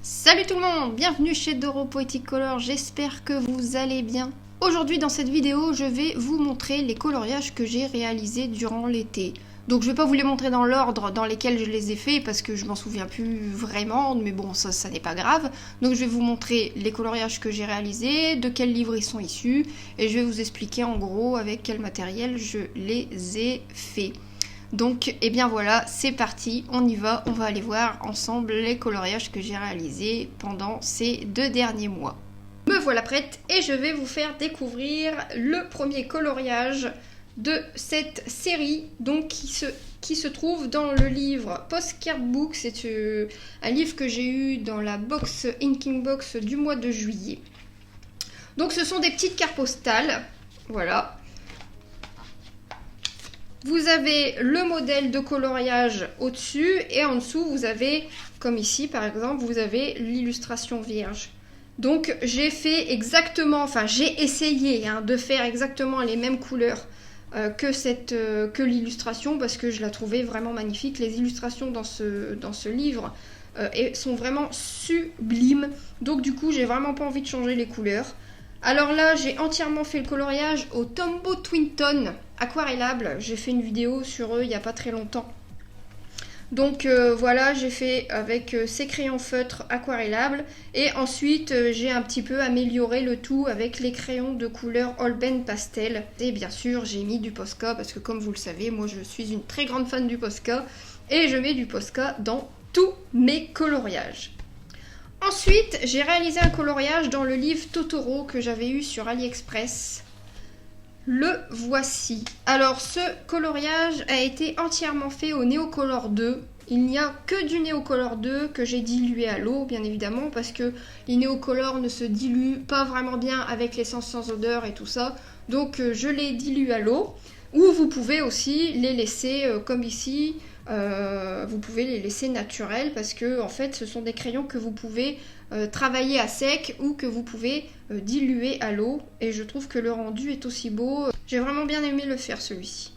Salut tout le monde, bienvenue chez Doro Poetic Color, j'espère que vous allez bien. Aujourd'hui dans cette vidéo, je vais vous montrer les coloriages que j'ai réalisés durant l'été. Donc je vais pas vous les montrer dans l'ordre dans lesquels je les ai faits parce que je m'en souviens plus vraiment, mais bon ça n'est pas grave. Donc je vais vous montrer les coloriages que j'ai réalisés, de quel livre ils sont issus, et je vais vous expliquer en gros avec quel matériel je les ai faits. Donc, et bien voilà, c'est parti, on y va, on va aller voir ensemble les coloriages que j'ai réalisés pendant ces 2 derniers mois. Me voilà prête et je vais vous faire découvrir le premier coloriage de cette série, donc qui se trouve dans le livre Postcard Book. C'est un livre que j'ai eu dans la box Inking Box du mois de juillet. Donc ce sont des petites cartes postales, voilà. Vous avez le modèle de coloriage au-dessus et en dessous vous avez, comme ici par exemple, vous avez l'illustration vierge. Donc j'ai fait exactement, enfin j'ai essayé de faire exactement les mêmes couleurs que l'illustration parce que je la trouvais vraiment magnifique. Les illustrations dans ce livre sont vraiment sublimes. Donc du coup j'ai vraiment pas envie de changer les couleurs. Alors là, j'ai entièrement fait le coloriage au Tombow Twin aquarellable. J'ai fait une vidéo sur eux il n'y a pas très longtemps. Donc voilà, j'ai fait avec ces crayons feutres aquarellables. Et ensuite, j'ai un petit peu amélioré le tout avec les crayons de couleur Holbein Pastel. Et bien sûr, j'ai mis du Posca parce que comme vous le savez, moi je suis une très grande fan du Posca. Et je mets du Posca dans tous mes coloriages. Ensuite, j'ai réalisé un coloriage dans le livre Totoro que j'avais eu sur AliExpress. Le voici. Alors, ce coloriage a été entièrement fait au Neocolor 2. Il n'y a que du Neocolor 2 que j'ai dilué à l'eau, bien évidemment, parce que les Neocolor ne se diluent pas vraiment bien avec l'essence sans odeur et tout ça. Donc, je les dilue à l'eau. Ou vous pouvez aussi les laisser comme ici. Vous pouvez les laisser naturels parce que en fait ce sont des crayons que vous pouvez travailler à sec ou que vous pouvez diluer à l'eau, et je trouve que le rendu est aussi beau. J'ai vraiment bien aimé le faire celui-ci.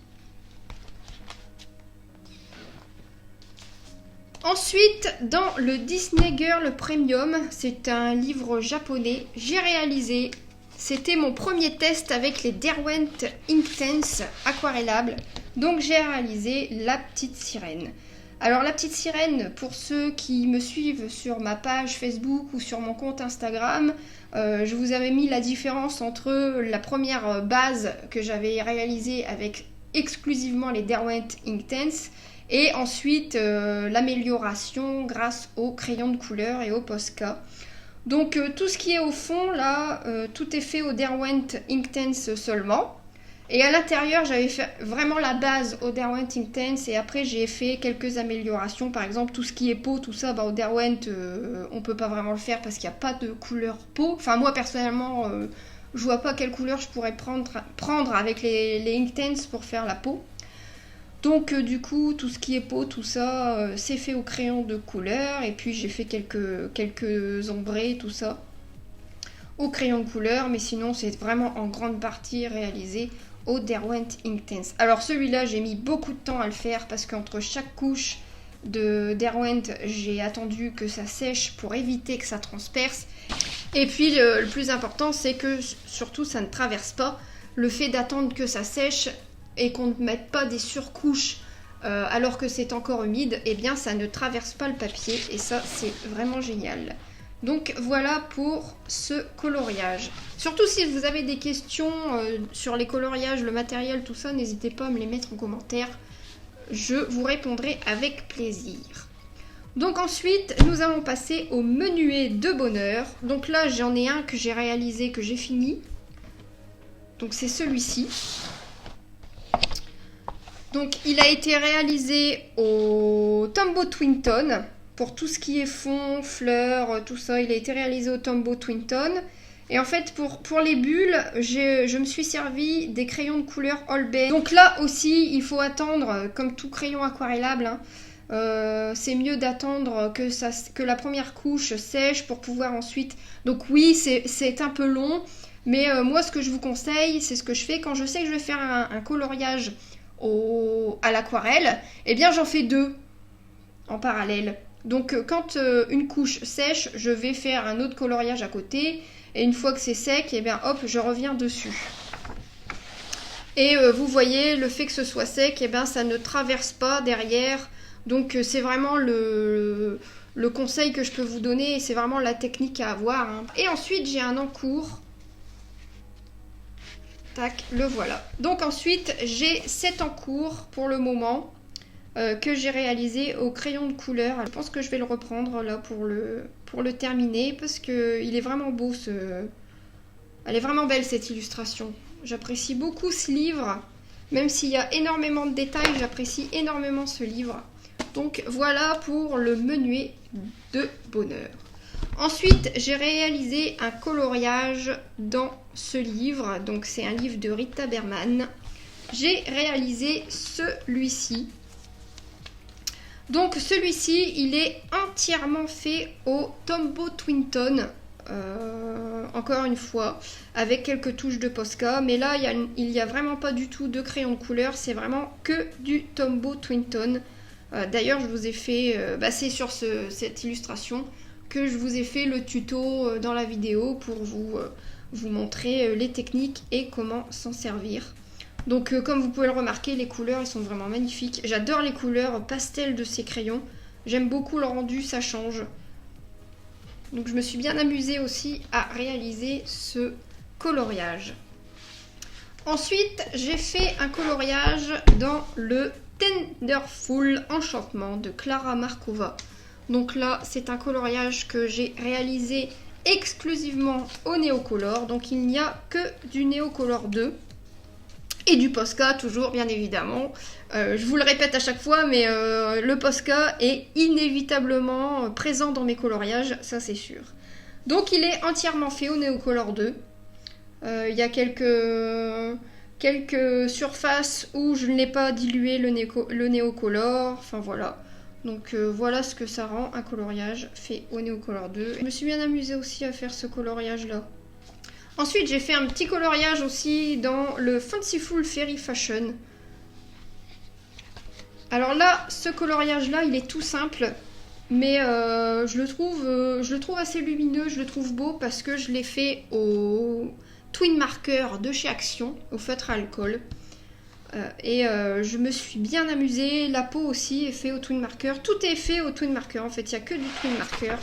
Ensuite, dans le Disney Girl Premium, c'est un livre japonais, j'ai réalisé, c'était mon premier test avec les Derwent Inktense aquarellables. Donc j'ai réalisé la petite sirène. Alors la petite sirène, pour ceux qui me suivent sur ma page Facebook ou sur mon compte Instagram, je vous avais mis la différence entre la première base que j'avais réalisée avec exclusivement les Derwent Inktense et ensuite l'amélioration grâce aux crayons de couleur et au Posca. Donc tout ce qui est au fond là, tout est fait au Derwent Inktense seulement. Et à l'intérieur, j'avais fait vraiment la base au Derwent Inktense et après j'ai fait quelques améliorations. Par exemple, tout ce qui est peau, tout ça, au Derwent, on peut pas vraiment le faire parce qu'il n'y a pas de couleur peau. Enfin, moi personnellement, je vois pas quelle couleur je pourrais prendre avec les Inktense pour faire la peau. Donc du coup, tout ce qui est peau, tout ça, c'est fait au crayon de couleur. Et puis j'ai fait quelques ombrés, tout ça, au crayon de couleur. Mais sinon, c'est vraiment en grande partie réalisé au Derwent Inktense. Alors celui-là, j'ai mis beaucoup de temps à le faire parce qu'entre chaque couche de Derwent, j'ai attendu que ça sèche pour éviter que ça transperce. Et puis le plus important, c'est que surtout ça ne traverse pas. Le fait d'attendre que ça sèche et qu'on ne mette pas des surcouches alors que c'est encore humide, eh bien ça ne traverse pas le papier et ça c'est vraiment génial. Donc voilà pour ce coloriage. Surtout si vous avez des questions sur les coloriages, le matériel, tout ça, n'hésitez pas à me les mettre en commentaire. Je vous répondrai avec plaisir. Donc ensuite, nous allons passer au menuet de bonheur. Donc là, j'en ai un que j'ai réalisé, que j'ai fini. Donc c'est celui-ci. Donc il a été réalisé au Tombow Twin. Pour tout ce qui est fond, fleurs, tout ça, il a été réalisé au Tombow Twin. Et en fait, pour les bulles, je me suis servi des crayons de couleur Holbein. Donc là aussi, il faut attendre, comme tout crayon aquarellable, c'est mieux d'attendre que la première couche sèche pour pouvoir ensuite... Donc oui, c'est un peu long, mais moi, ce que je vous conseille, c'est ce que je fais quand je sais que je vais faire un coloriage à l'aquarelle. Eh bien, j'en fais 2 en parallèle. Donc quand une couche sèche, je vais faire un autre coloriage à côté. Et une fois que c'est sec, et bien hop, je reviens dessus. Et vous voyez, le fait que ce soit sec, et bien ça ne traverse pas derrière. Donc c'est vraiment le conseil que je peux vous donner. Et c'est vraiment la technique à avoir. Hein. Et ensuite, j'ai un encours. Tac, le voilà. Donc ensuite, j'ai cet encours pour le moment que j'ai réalisé au crayon de couleur. Alors, je pense que je vais le reprendre là pour le terminer parce qu'il est vraiment beau Elle est vraiment belle cette illustration. J'apprécie beaucoup ce livre. Même s'il y a énormément de détails, j'apprécie énormément ce livre. Donc voilà pour le menuet de bonheur. Ensuite, j'ai réalisé un coloriage dans ce livre. Donc, c'est un livre de Rita Berman. J'ai réalisé celui-ci. Donc, celui-ci, il est entièrement fait au Tombow Twinton. Encore une fois, avec quelques touches de Posca. Mais là, il n'y a vraiment pas du tout de crayon de couleur. C'est vraiment que du Tombow Twinton. D'ailleurs, je vous ai fait... c'est sur cette illustration que je vous ai fait le tuto dans la vidéo pour vous montrer les techniques et comment s'en servir. Donc comme vous pouvez le remarquer, les couleurs elles sont vraiment magnifiques. J'adore les couleurs pastel de ces crayons. J'aime beaucoup le rendu, ça change. Donc je me suis bien amusée aussi à réaliser ce coloriage. Ensuite, j'ai fait un coloriage dans le Tenderful Enchantement de Clara Markova. Donc là, c'est un coloriage que j'ai réalisé exclusivement au Neocolor. Donc il n'y a que du Neocolor 2 et du Posca toujours, bien évidemment. Je vous le répète à chaque fois, mais le Posca est inévitablement présent dans mes coloriages, ça c'est sûr. Donc il est entièrement fait au Neocolor 2. Il y a quelques surfaces où je n'ai pas dilué le Neocolor, enfin voilà. Donc voilà ce que ça rend un coloriage fait au Neocolor 2. Je me suis bien amusée aussi à faire ce coloriage là. Ensuite j'ai fait un petit coloriage aussi dans le Fanciful Fairy Fashion. Alors là, ce coloriage là il est tout simple. Mais je le trouve assez lumineux, je le trouve beau parce que je l'ai fait au Twin Marker de chez Action, au feutre à alcool. Je me suis bien amusée. La peau aussi est faite au Twin Marker. Tout est fait au Twin Marker. En fait, il n'y a que du Twin Marker.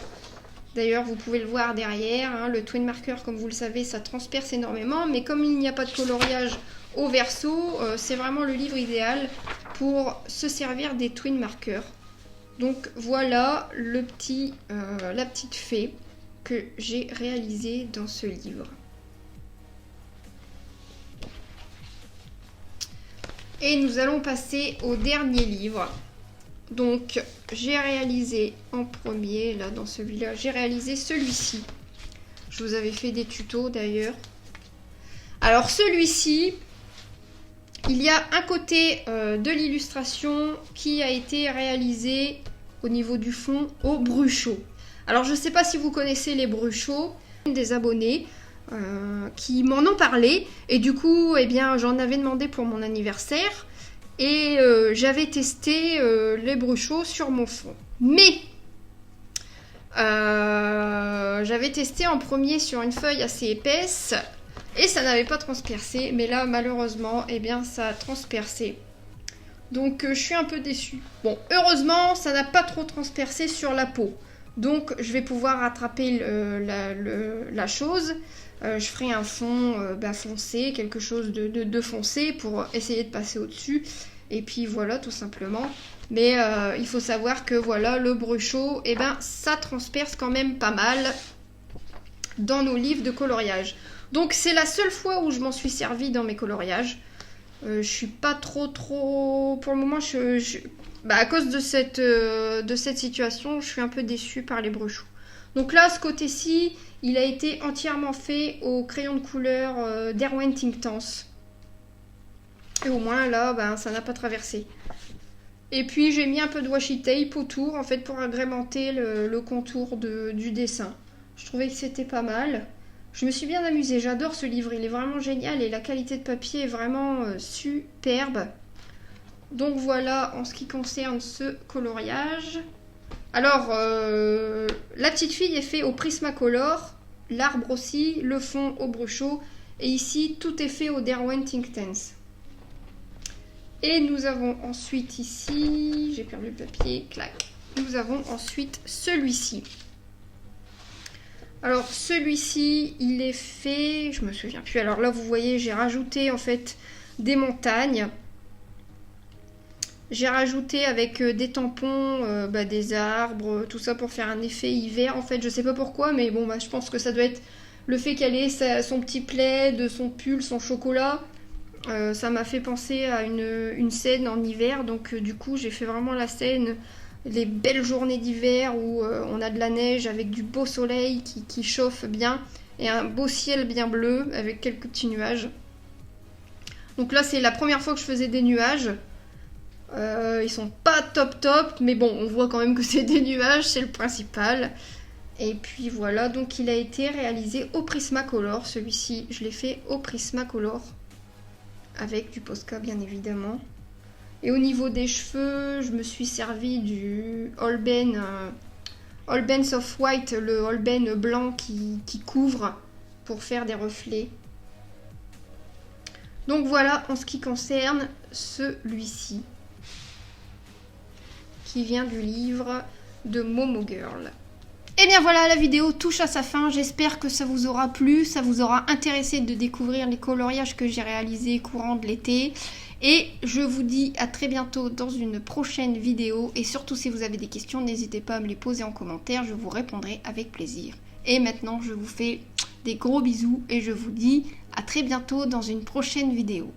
D'ailleurs, vous pouvez le voir derrière. Hein, le Twin Marker, comme vous le savez, ça transperce énormément. Mais comme il n'y a pas de coloriage au verso, c'est vraiment le livre idéal pour se servir des Twin Markers. Donc voilà la petite fée que j'ai réalisée dans ce livre. Et nous allons passer au dernier livre. Donc j'ai réalisé en premier, là dans celui-là, j'ai réalisé celui-ci. Je vous avais fait des tutos d'ailleurs. Alors celui-ci, il y a un côté de l'illustration qui a été réalisé au niveau du fond au Bruchot. Alors je ne sais pas si vous connaissez les Bruchot, des abonnés qui m'en ont parlé et du coup eh bien j'en avais demandé pour mon anniversaire et j'avais testé les Bruchot sur mon fond. Mais j'avais testé en premier sur une feuille assez épaisse et ça n'avait pas transpercé, mais là malheureusement eh bien ça a transpercé. Donc je suis un peu déçue. Bon, heureusement ça n'a pas trop transpercé sur la peau. Donc je vais pouvoir rattraper la chose. Je ferai un fond foncé, quelque chose de foncé pour essayer de passer au-dessus. Et puis voilà, tout simplement. Mais il faut savoir que voilà, le Bruchot, eh ben, ça transperce quand même pas mal dans nos livres de coloriage. Donc c'est la seule fois où je m'en suis servi dans mes coloriages. Je suis pas trop... Pour le moment, à cause de cette situation, je suis un peu déçue par les Bruchot. Donc là, ce côté-ci, il a été entièrement fait au crayon de couleur d'Erwin Tinktance. Et au moins, là, ça n'a pas traversé. Et puis, j'ai mis un peu de washi tape autour, en fait, pour agrémenter le contour du dessin. Je trouvais que c'était pas mal. Je me suis bien amusée, j'adore ce livre, il est vraiment génial et la qualité de papier est vraiment superbe. Donc voilà en ce qui concerne ce coloriage. Alors, la petite fille est fait au Prismacolor, l'arbre aussi, le fond au Bruchot, et ici, tout est fait au Derwent Inktense. Et nous avons ensuite ici, j'ai perdu le papier, clac. Nous avons ensuite celui-ci. Alors celui-ci, il est fait, je me souviens plus. Alors là, vous voyez, j'ai rajouté en fait des montagnes. J'ai rajouté avec des tampons, des arbres, tout ça pour faire un effet hiver. En fait, je sais pas pourquoi, mais bon, je pense que ça doit être le fait qu'elle ait son petit plaid, son pull, son chocolat. Ça m'a fait penser à une scène en hiver. Donc du coup, j'ai fait vraiment la scène, les belles journées d'hiver où on a de la neige avec du beau soleil qui chauffe bien et un beau ciel bien bleu avec quelques petits nuages. Donc là, c'est la première fois que je faisais des nuages. Ils sont pas top, mais bon, on voit quand même que c'est des nuages, c'est le principal. Et puis voilà, donc il a été réalisé au Prismacolor. Celui-ci, je l'ai fait au Prismacolor avec du Posca bien évidemment. Et au niveau des cheveux, je me suis servi du Holbein Soft White, le Holbein blanc qui couvre pour faire des reflets. Donc voilà en ce qui concerne celui-ci, qui vient du livre de Momo Girl. Et bien voilà, la vidéo touche à sa fin. J'espère que ça vous aura plu, ça vous aura intéressé de découvrir les coloriages que j'ai réalisés courant de l'été. Et je vous dis à très bientôt dans une prochaine vidéo. Et surtout, si vous avez des questions, n'hésitez pas à me les poser en commentaire, je vous répondrai avec plaisir. Et maintenant, je vous fais des gros bisous et je vous dis à très bientôt dans une prochaine vidéo.